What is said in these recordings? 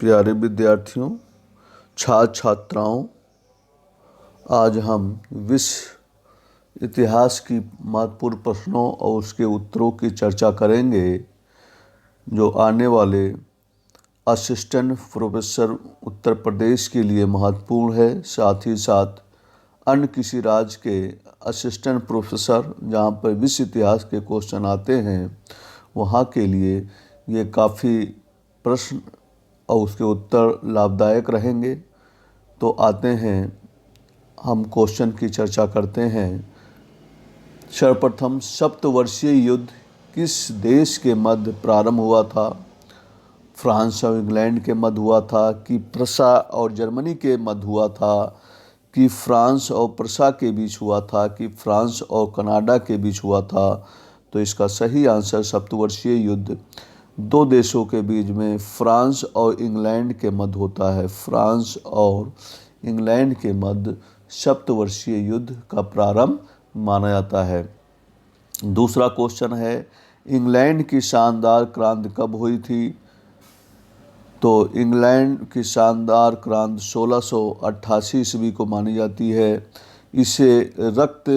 प्यारे विद्यार्थियों, छात्र छात्राओं, आज हम विश्व इतिहास की महत्वपूर्ण प्रश्नों और उसके उत्तरों की चर्चा करेंगे जो आने वाले असिस्टेंट प्रोफेसर उत्तर प्रदेश के लिए महत्वपूर्ण है। साथ ही साथ अन्य किसी राज्य के असिस्टेंट प्रोफेसर जहाँ पर विश्व इतिहास के क्वेश्चन आते हैं वहाँ के लिए ये काफ़ी प्रश्न और उसके उत्तर लाभदायक रहेंगे। तो आते हैं, हम क्वेश्चन की चर्चा करते हैं। सर्वप्रथम, सप्तवर्षीय युद्ध किस देश के मध्य प्रारंभ हुआ था? फ्रांस और इंग्लैंड के मध्य हुआ था कि प्रसा और जर्मनी के मध्य हुआ था कि फ्रांस और प्रसा के बीच हुआ था कि फ्रांस और कनाडा के बीच हुआ था? तो इसका सही आंसर सप्तवर्षीय युद्ध दो देशों के बीच में फ्रांस और इंग्लैंड के मध्य होता है। फ्रांस और इंग्लैंड के मध्य सप्तवर्षीय युद्ध का प्रारंभ माना जाता है। दूसरा क्वेश्चन है, इंग्लैंड की शानदार क्रांति कब हुई थी? तो इंग्लैंड की शानदार क्रांति 1688 ईस्वी को मानी जाती है। इसे रक्त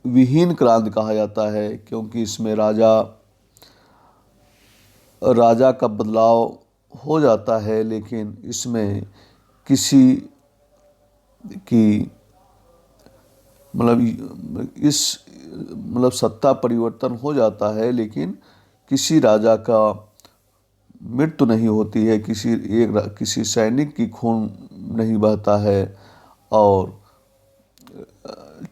विहीन क्रांति कहा जाता है क्योंकि इसमें राजा का बदलाव हो जाता है, लेकिन इसमें किसी की सत्ता परिवर्तन हो जाता है, लेकिन किसी राजा का मृत्यु नहीं होती है, किसी सैनिक की खून नहीं बहता है और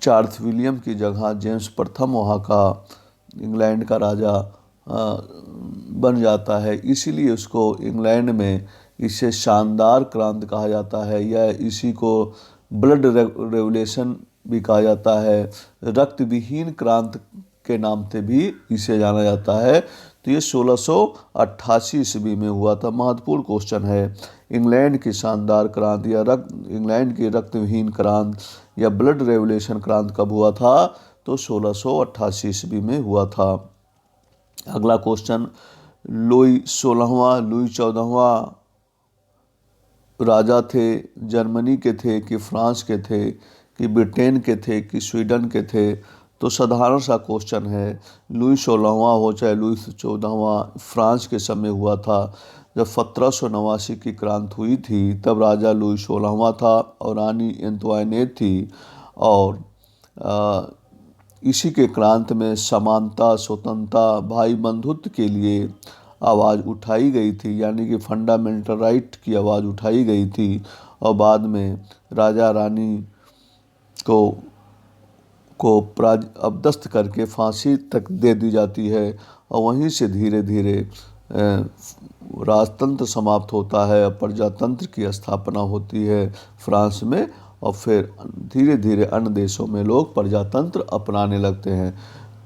चार्ल्स विलियम की जगह जेम्स प्रथम वहाँ का इंग्लैंड का राजा बन जाता है। इसीलिए उसको इंग्लैंड में इसे शानदार क्रांति कहा जाता है, या इसी को ब्लड रेवोल्यूशन भी कहा जाता है। रक्त विहीन क्रांति के नाम से भी इसे जाना जाता है। तो ये 1688 ईस्वी में हुआ था। महत्वपूर्ण क्वेश्चन है, इंग्लैंड की शानदार क्रांति या इंग्लैंड की रक्त विहीन क्रांति या ब्लड रेवोल्यूशन क्रांति कब हुआ था? तो 1688 ईस्वी में हुआ था। अगला क्वेश्चन, लुई 16वां लुई 14वां राजा थे, जर्मनी के थे कि फ्रांस के थे कि ब्रिटेन के थे कि स्वीडन के थे? तो साधारण सा क्वेश्चन है, लुई 16वां हो चाहे लुई 14वां, फ्रांस के समय हुआ था। जब 1789 की क्रांति हुई थी तब राजा लुई 16वां था और रानी एंतोइनेट थी, और इसी के क्रांति में समानता, स्वतंत्रता, भाई बंधुत्व के लिए आवाज़ उठाई गई थी, यानी कि फंडामेंटल राइट की आवाज़ उठाई गई थी। और बाद में राजा रानी को अपदस्थ करके फांसी तक दे दी जाती है, और वहीं से धीरे धीरे राजतंत्र समाप्त होता है और प्रजातंत्र की स्थापना होती है फ्रांस में, और फिर धीरे धीरे अन्य देशों में लोग प्रजातंत्र अपनाने लगते हैं।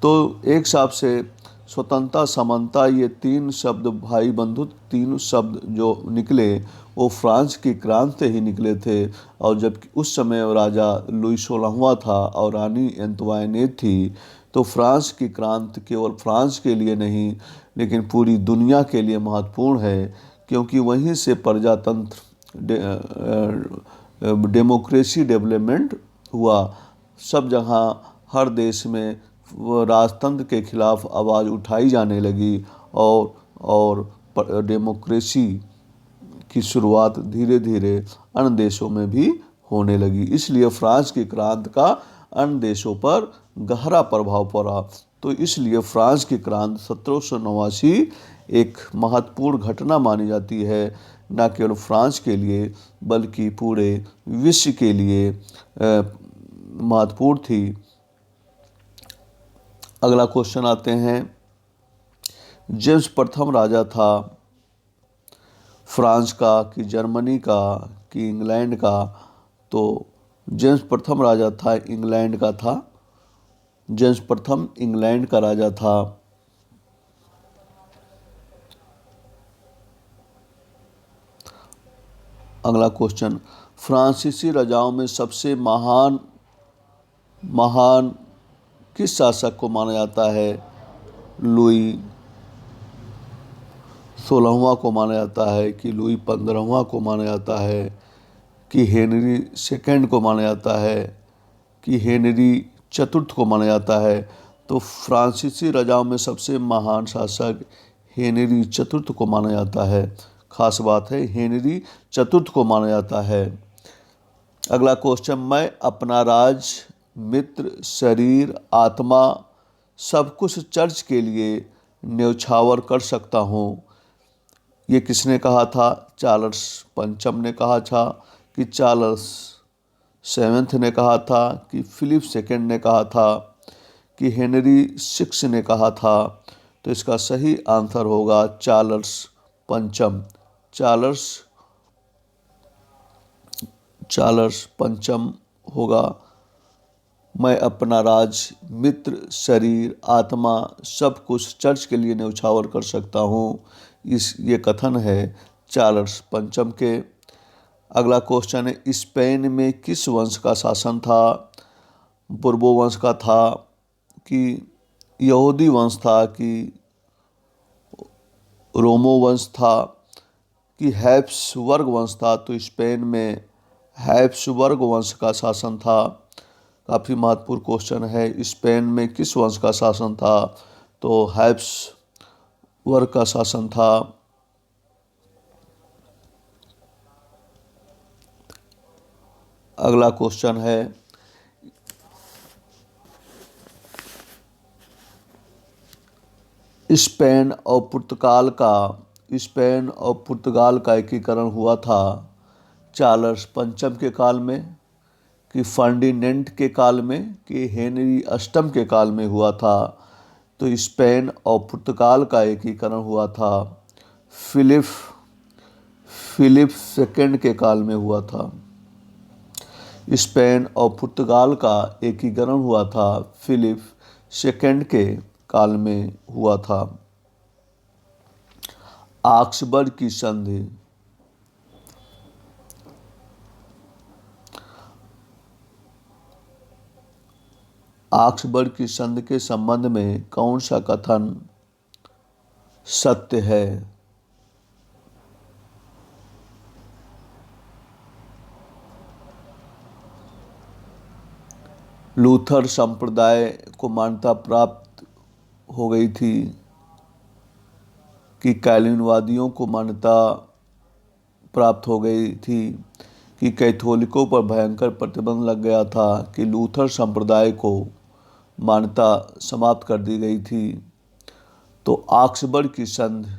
तो एक हिसाब से स्वतंत्रता, समानता, ये तीन शब्द, भाई बंधुत्व, तीन शब्द जो निकले वो फ्रांस की क्रांति से ही निकले थे। और जब उस समय राजा लुई 16वां था और रानी एंतोइनेट थी, तो फ्रांस की क्रांति केवल फ्रांस के लिए नहीं लेकिन पूरी दुनिया के लिए महत्वपूर्ण है, क्योंकि वहीं से प्रजातंत्र, डेमोक्रेसी डेवलपमेंट हुआ। सब जगह हर देश में राजतंत्र के खिलाफ आवाज़ उठाई जाने लगी और डेमोक्रेसी की शुरुआत धीरे धीरे अन्य देशों में भी होने लगी। इसलिए फ्रांस की क्रांति का अन्य देशों पर गहरा प्रभाव पड़ा। तो इसलिए फ्रांस की क्रांति 1789 एक महत्वपूर्ण घटना मानी जाती है, न केवल फ्रांस के लिए बल्कि पूरे विश्व के लिए महत्वपूर्ण थी। अगला क्वेश्चन आते हैं, जेम्स प्रथम राजा था फ्रांस का कि जर्मनी का कि इंग्लैंड का? तो जेम्स प्रथम राजा था इंग्लैंड का था। जेम्स प्रथम इंग्लैंड का राजा था। अगला क्वेश्चन, फ्रांसीसी राजाओं में सबसे महान किस शासक को माना जाता है? लुई 16वां को माना जाता है, कि लुई 15वां को माना जाता है, कि हेनरी सेकंड को माना जाता है, कि हेनरी चतुर्थ को माना जाता है। तो फ्रांसीसी राजाओं में सबसे महान शासक हेनरी चतुर्थ को माना जाता है। खास बात है, हेनरी चतुर्थ को माना जाता है। अगला क्वेश्चन, मैं अपना राज, मित्र, शरीर, आत्मा सब कुछ चर्च के लिए न्यौछावर कर सकता हूँ। ये किसने कहा था? चार्ल्स पंचम ने कहा था, कि चार्ल्स सेवेंथ ने कहा था, कि फिलिप सेकंड ने कहा था, कि हेनरी सिक्स ने कहा था? तो इसका सही आंसर होगा चार्ल्स पंचम। चार्ल्स पंचम होगा। मैं अपना राज, मित्र, शरीर, आत्मा सब कुछ चर्च के लिए न्यौछावर कर सकता हूँ। ये कथन है चार्ल्स पंचम के। अगला क्वेश्चन है, स्पेन में किस वंश का शासन था? बुर्बो वंश का था, कि यहूदी वंश था, कि रोमो वंश था, कि हैब्सबर्ग वंश था? तो स्पेन में हैब्सबर्ग वंश का शासन था। काफ़ी महत्वपूर्ण क्वेश्चन है, स्पेन में किस वंश का शासन था? तो हैब्सबर्ग का शासन था। अगला क्वेश्चन है, स्पेन और पुर्तगाल का एकीकरण हुआ था चार्ल्स पंचम के काल में, कि फर्डिनेंड के काल में, कि हेनरी अष्टम के काल में हुआ था? तो स्पेन और पुर्तगाल का एकीकरण हुआ था फिलिप सेकंड के काल में हुआ था। स्पेन और पुर्तगाल का एकीकरण हुआ था फिलिप सेकंड के काल में हुआ था। ऑक्सबर्ग की संधि, ऑक्सबर्ग की संधि के संबंध में कौन सा कथन सत्य है? लूथर संप्रदाय को मान्यता प्राप्त हो गई थी, कि कैल्विनवादियों को मान्यता प्राप्त हो गई थी, कि कैथोलिकों पर भयंकर प्रतिबंध लग गया था, कि लूथर संप्रदाय को मान्यता समाप्त कर दी गई थी? तो ऑक्सबर्ग की संधि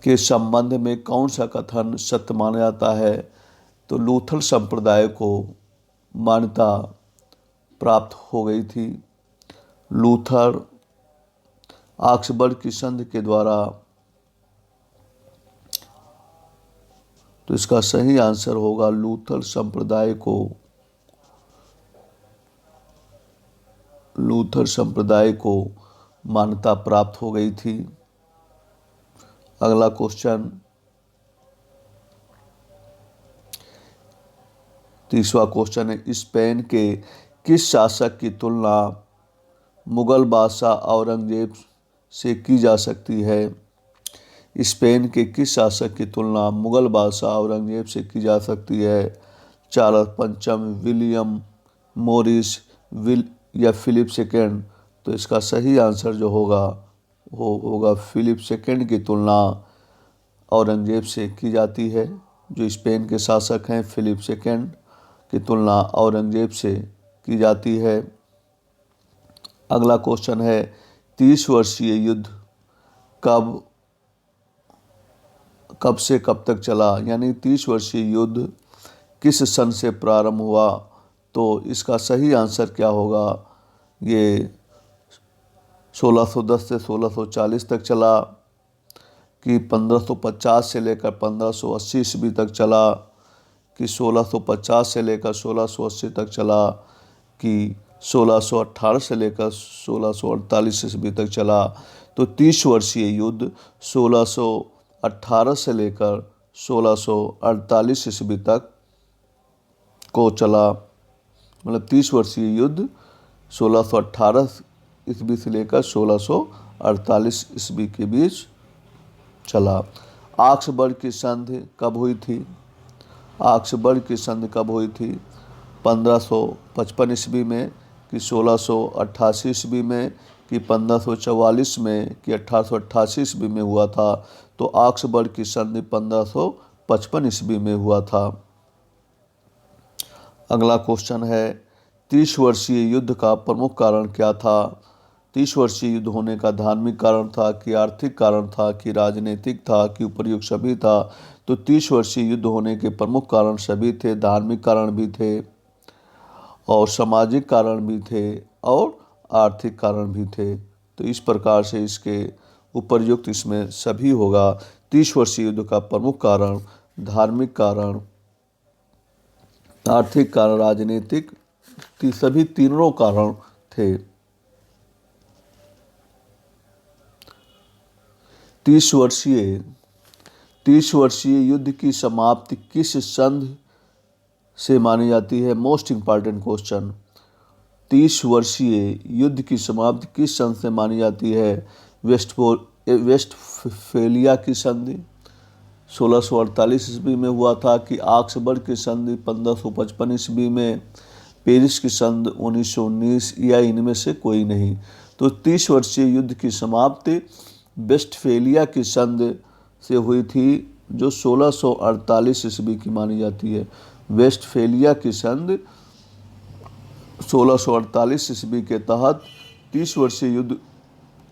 के संबंध में कौन सा कथन सत्य माना जाता है? तो लूथर संप्रदाय को मान्यता प्राप्त हो गई थी। लूथर ऑक्सबर्ग की संधि के द्वारा। तो इसका सही आंसर होगा लूथर संप्रदाय को मान्यता प्राप्त हो गई थी। अगला क्वेश्चन, 30वां क्वेश्चन है, स्पेन के किस शासक की तुलना मुगल बादशाह औरंगजेब से की जा सकती है? स्पेन के किस शासक की तुलना मुगल बादशाह औरंगजेब से की जा सकती है? चार्ल्स पंचम, विलियम मोरिस, या फिलिप सेकेंड? तो इसका सही आंसर जो होगा वो होगा फिलिप सेकेंड की तुलना औरंगजेब से की जाती है। जो स्पेन के शासक हैं, फिलिप सेकेंड की तुलना औरंगजेब से की जाती है। अगला क्वेश्चन है, 30 वर्षीय युद्ध कब से कब तक चला? यानी 30 वर्षीय युद्ध किस सन से प्रारंभ हुआ? तो इसका सही आंसर क्या होगा? ये 1610 से 1640 तक चला, कि 1550 से लेकर 1580 ईस्वी तक चला, कि 1650 से लेकर 1680 तक चला, कि 1618 से लेकर 1648 ईस्वी तक चला? तो 30 वर्षीय युद्ध 1618 से लेकर 1648 ईस्वी तक को चला। मतलब 30 वर्षीय युद्ध 1618 ईस्वी से लेकर 1648 ईस्वी के बीच चला। ऑक्सफोर्ड की संधि कब हुई थी? ऑक्सफोर्ड की संधि कब हुई थी? 1555 ईस्वी में, कि 1688 ईस्वी में, कि 1544 में, कि 1888 ईस्वी में हुआ था? तो ऑक्सफोर्ड की संधि 1555 ईस्वी में हुआ था। अगला क्वेश्चन है, 30 वर्षीय युद्ध का प्रमुख कारण क्या था? 30 वर्षीय युद्ध होने का धार्मिक कारण था, कि आर्थिक कारण था, कि राजनीतिक था, कि उपर्युक्त सभी था? तो 30 वर्षीय युद्ध होने के प्रमुख कारण सभी थे, धार्मिक कारण भी थे और सामाजिक कारण भी थे और आर्थिक कारण भी थे। तो इस प्रकार से इसके उपर्युक्त इसमें सभी होगा। 30 वर्षीय युद्ध का प्रमुख कारण, धार्मिक कारण, आर्थिक कारण, राजनीतिक, सभी तीनों कारण थे। 30 वर्षीय युद्ध की समाप्ति किस संधि से मानी जाती है? Most important question. 30 वर्षीय युद्ध की समाप्ति किस संधि से मानी जाती है? वेस्टफेलिया की संधि 1648 ईस्वी में हुआ था, कि ऑक्सफोर्ड की संधि 1555 ईस्वी में, पेरिस की संधि 1919, या इनमें से कोई नहीं? तो 30 वर्षीय युद्ध की समाप्ति वेस्टफेलिया की संधि से हुई थी, जो 1648 ईस्वी की मानी जाती है। वेस्टफेलिया की संधि 1648 ईस्वी के तहत 30 वर्षीय युद्ध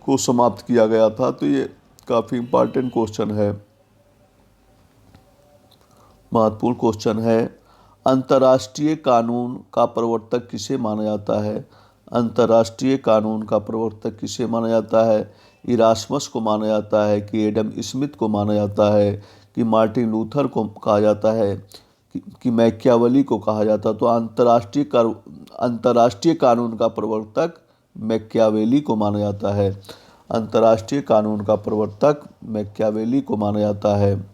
को समाप्त किया गया था। तो ये काफ़ी इम्पोर्टेंट क्वेश्चन है, महत्वपूर्ण क्वेश्चन है। अंतर्राष्ट्रीय कानून का प्रवर्तक किसे माना जाता है? अंतर्राष्ट्रीय कानून का प्रवर्तक किसे माना जाता है? इरास्मस को माना जाता है, कि एडम स्मिथ को माना जाता है, कि मार्टिन लूथर को कहा जाता है, कि मैकियावेली को कहा जाता है? तो अंतर्राष्ट्रीय कानून का प्रवर्तक मैकियावेली को माना जाता है। अंतर्राष्ट्रीय कानून का प्रवर्तक मैकियावेली को माना जाता है।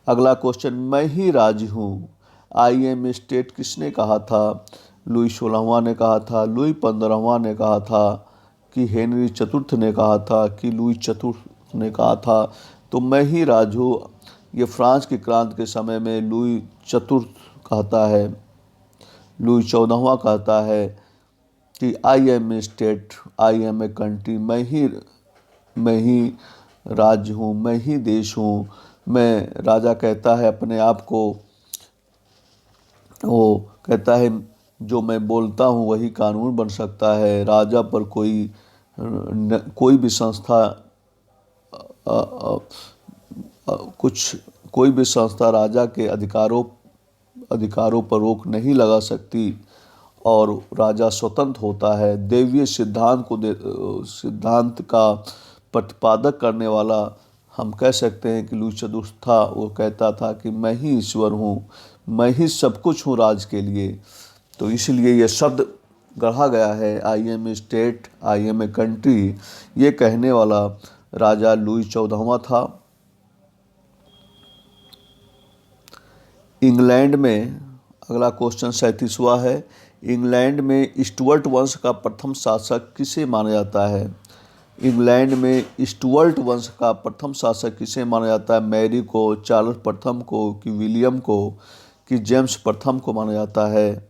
अगला क्वेश्चन, मैं ही राज हूँ, आई एम स्टेट किसने कहा था? लुई 16वां ने कहा था, लुई 15वां ने कहा था, कि हेनरी चतुर्थ ने कहा था, कि लुई चतुर्थ ने कहा था? तो मैं ही राज हूँ, ये फ्रांस की क्रांति के समय में लुई चतुर्थ कहता है। लुई 14वां कहता है कि I am a state, I am a country, मैं ही राज्य हूँ, मैं ही देश हूँ। मैं, राजा कहता है अपने आप को, वो कहता है जो मैं बोलता हूँ वही कानून बन सकता है। राजा पर कोई भी संस्था कोई भी संस्था राजा के अधिकारों पर रोक नहीं लगा सकती और राजा स्वतंत्र होता है। दैवीय सिद्धांत का प्रतिपादक करने वाला हम कह सकते हैं कि लुई चतुर्थ था। वो कहता था कि मैं ही ईश्वर हूँ, मैं ही सब कुछ हूँ राज के लिए। तो इसलिए यह शब्द गढ़ा गया है, I am a state, I am a country. ये कहने वाला राजा लुई 14वां था। इंग्लैंड में, अगला क्वेश्चन 37वां है, इंग्लैंड में स्टुअर्ट वंश का प्रथम शासक किसे माना जाता है? इंग्लैंड में स्टुअर्ट वंश का प्रथम शासक किसे माना जाता है? मैरी को, चार्ल्स प्रथम को, कि विलियम को, कि जेम्स प्रथम को माना जाता है?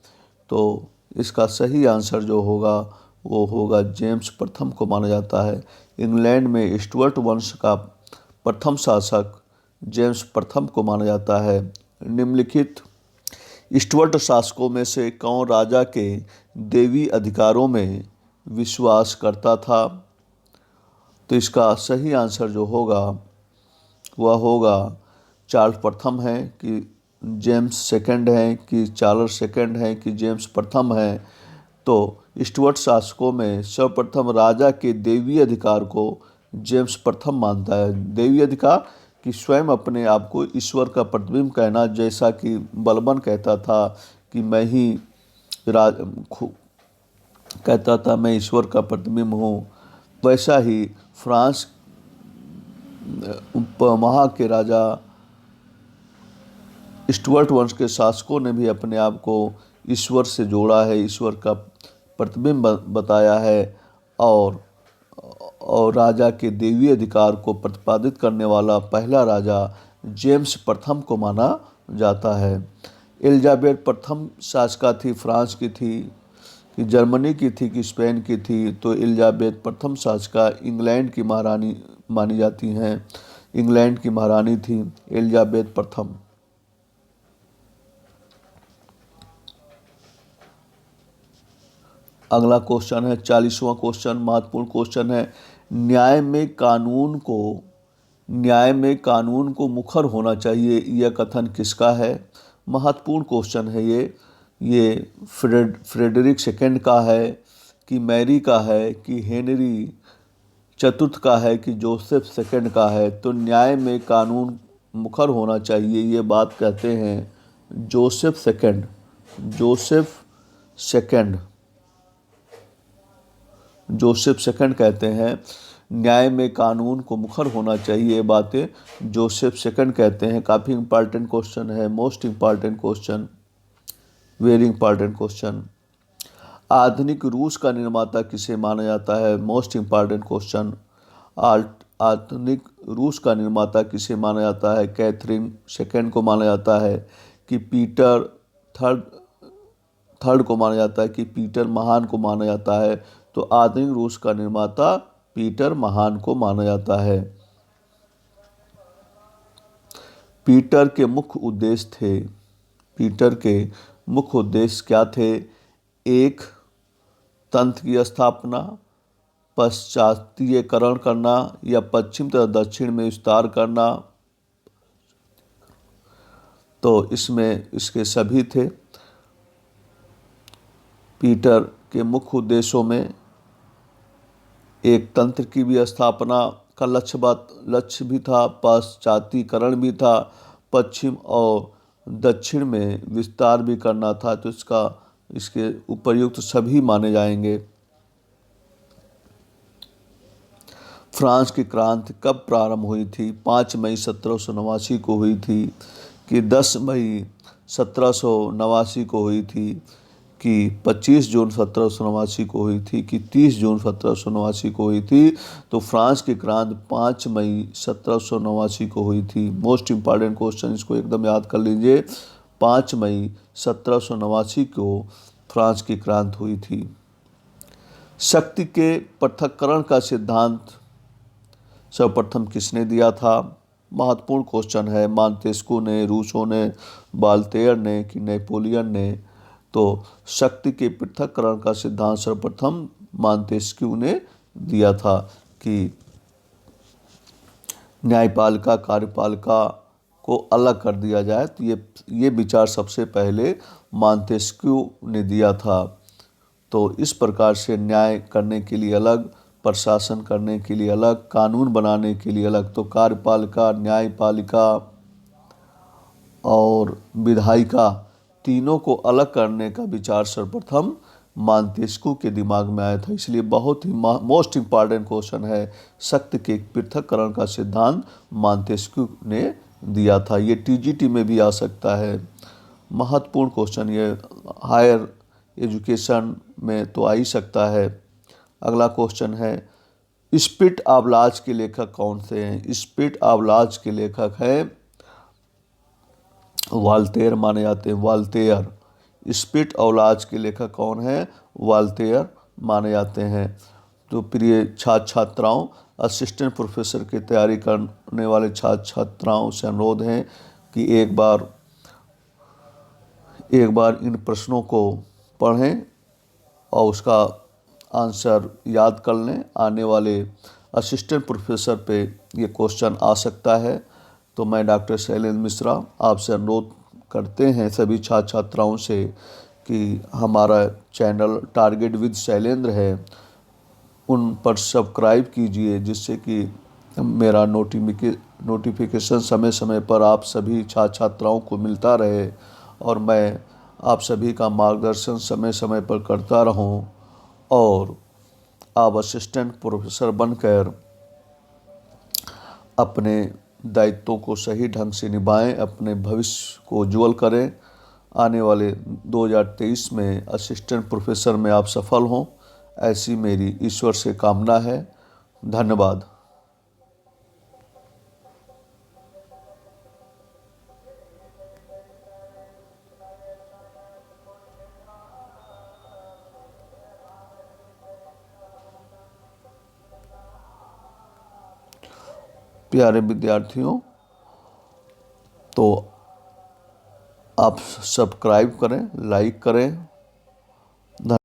तो इसका सही आंसर जो होगा वो होगा जेम्स प्रथम को माना जाता है। इंग्लैंड में स्टुअर्ट वंश का प्रथम शासक जेम्स प्रथम को माना जाता है। निम्नलिखित स्टुअर्ट शासकों में से कौन राजा के दैवीय अधिकारों में विश्वास करता था? तो इसका सही आंसर जो होगा वह होगा चार्ल्स प्रथम है, कि जेम्स सेकंड है, कि चार्ल्स सेकंड है, कि जेम्स प्रथम है? तो स्टुअर्ट शासकों में सर्वप्रथम राजा के दैवीय अधिकार को जेम्स प्रथम मानता है। दैवीय अधिकार कि स्वयं अपने आप को ईश्वर का प्रतिबिंब कहना, जैसा कि बलबन कहता था कि मैं ही कहता था मैं ईश्वर का प्रतिबिंब हूँ, वैसा ही फ्रांस वहाँ के राजा स्टुअर्ट वंश के शासकों ने भी अपने आप को ईश्वर से जोड़ा है, ईश्वर का प्रतिबिंब बताया है। और और राजा के दैवीय अधिकार को प्रतिपादित करने वाला पहला राजा जेम्स प्रथम को माना जाता है। एलिजाबेथ प्रथम शासिका थी, फ्रांस की थी कि जर्मनी की थी कि स्पेन की थी? तो एलिजाबेथ प्रथम शासिका इंग्लैंड की महारानी मानी जाती हैं। इंग्लैंड की महारानी थी एलिजाबेथ प्रथम। अगला क्वेश्चन है 40वां क्वेश्चन, महत्वपूर्ण क्वेश्चन है। न्याय में कानून को मुखर होना चाहिए, यह कथन किसका है? महत्वपूर्ण क्वेश्चन है ये फ्रेडरिक सेकंड का है कि मैरी का है कि हेनरी चतुर्थ का है कि जोसेफ सेकंड का है? तो न्याय में कानून मुखर होना चाहिए, ये बात कहते हैं जोसेफ सेकंड। जोसेफ सेकंड कहते हैं न्याय में कानून को मुखर होना चाहिए, ये बातें जोसेफ सेकंड कहते हैं। काफ़ी इंपॉर्टेंट क्वेश्चन है, most important question, very important question. आधुनिक रूस का निर्माता किसे माना जाता है? Most important question. आधुनिक रूस का निर्माता किसे माना जाता है? कैथरीन सेकंड को माना जाता है कि पीटर थर्ड को माना जाता है कि पीटर महान को माना जाता है? तो आधुनिक रूस का निर्माता पीटर महान को माना जाता है। पीटर के मुख्य उद्देश्य क्या थे? एक, तंत्र की स्थापना, पाश्चात्यकरण करना या पश्चिम तथा दक्षिण में विस्तार करना। तो इसके सभी थे। पीटर के मुख्य उद्देश्यों में एक तंत्र की भी स्थापना का लक्ष्य भी था, पाश्चात्यकरण भी था, पश्चिम और दक्षिण में विस्तार भी करना था। तो इसके उपर्युक्त सभी माने जाएंगे। फ्रांस की क्रांति कब प्रारंभ हुई थी? 5 मई 1789 को हुई थी कि 10 मई 1789 को हुई थी कि 25 जून 1789 को हुई थी कि 30 जून 1789 को हुई थी? तो फ्रांस की क्रांति 5 मई 1789 को हुई थी। मोस्ट इंपॉर्टेंट क्वेश्चन, इसको एकदम याद कर लीजिए। 5 मई 1789 को फ्रांस की क्रांति हुई थी। शक्ति के पृथक्करण का सिद्धांत सर्वप्रथम किसने दिया था? महत्वपूर्ण क्वेश्चन है। मॉन्टेस्क्यू ने, रूसो ने, वोल्टेयर ने कि नेपोलियन ने? तो शक्ति के पृथक्करण का सिद्धांत सर्वप्रथम मॉन्टेस्क्यू ने दिया था कि न्यायपालिका कार्यपालिका को अलग कर दिया जाए। तो ये विचार सबसे पहले मॉन्टेस्क्यू ने दिया था। तो इस प्रकार से न्याय करने के लिए अलग, प्रशासन करने के लिए अलग, कानून बनाने के लिए अलग। तो कार्यपालिका, न्यायपालिका और विधायिका तीनों को अलग करने का विचार सर्वप्रथम मॉन्टेस्क्यू के दिमाग में आया था। इसलिए बहुत ही मोस्ट इंपॉर्टेंट क्वेश्चन है। शक्ति के पृथक्करण का सिद्धांत मॉन्टेस्क्यू ने दिया था। ये टीजीटी में भी आ सकता है। महत्वपूर्ण क्वेश्चन, ये हायर एजुकेशन में तो आ ही सकता है। अगला क्वेश्चन है स्पिट ऑफ लॉज के लेखक कौन से हैं? स्पिट ऑफ लॉज के लेखक हैं वोल्टेयर माने जाते हैं। वोल्टेयर। स्पिट ऑफ लॉज के लेखक कौन है? वोल्टेयर माने जाते हैं। तो प्रिय छात्र छात्राओं, असिस्टेंट प्रोफेसर की तैयारी करने वाले छात्र छात्राओं से अनुरोध है कि एक बार इन प्रश्नों को पढ़ें और उसका आंसर याद कर लें। आने वाले असिस्टेंट प्रोफेसर पे ये क्वेश्चन आ सकता है। तो मैं डॉक्टर शैलेंद्र मिश्रा आपसे अनुरोध करते हैं सभी छात्र छात्राओं से कि हमारा चैनल टारगेट विद शैलेंद्र है, उन पर सब्सक्राइब कीजिए, जिससे कि मेरा नोटिफिकेशन समय समय पर आप सभी छात्र छात्राओं को मिलता रहे और मैं आप सभी का मार्गदर्शन समय समय पर करता रहूं और आप असिस्टेंट प्रोफेसर बनकर अपने दायित्वों को सही ढंग से निभाएं, अपने भविष्य को उज्ज्वल करें। आने वाले 2023 में असिस्टेंट प्रोफेसर में आप सफल हों, ऐसी मेरी ईश्वर से कामना है। धन्यवाद। प्यारे विद्यार्थियों, तो आप सब्सक्राइब करें, लाइक करें।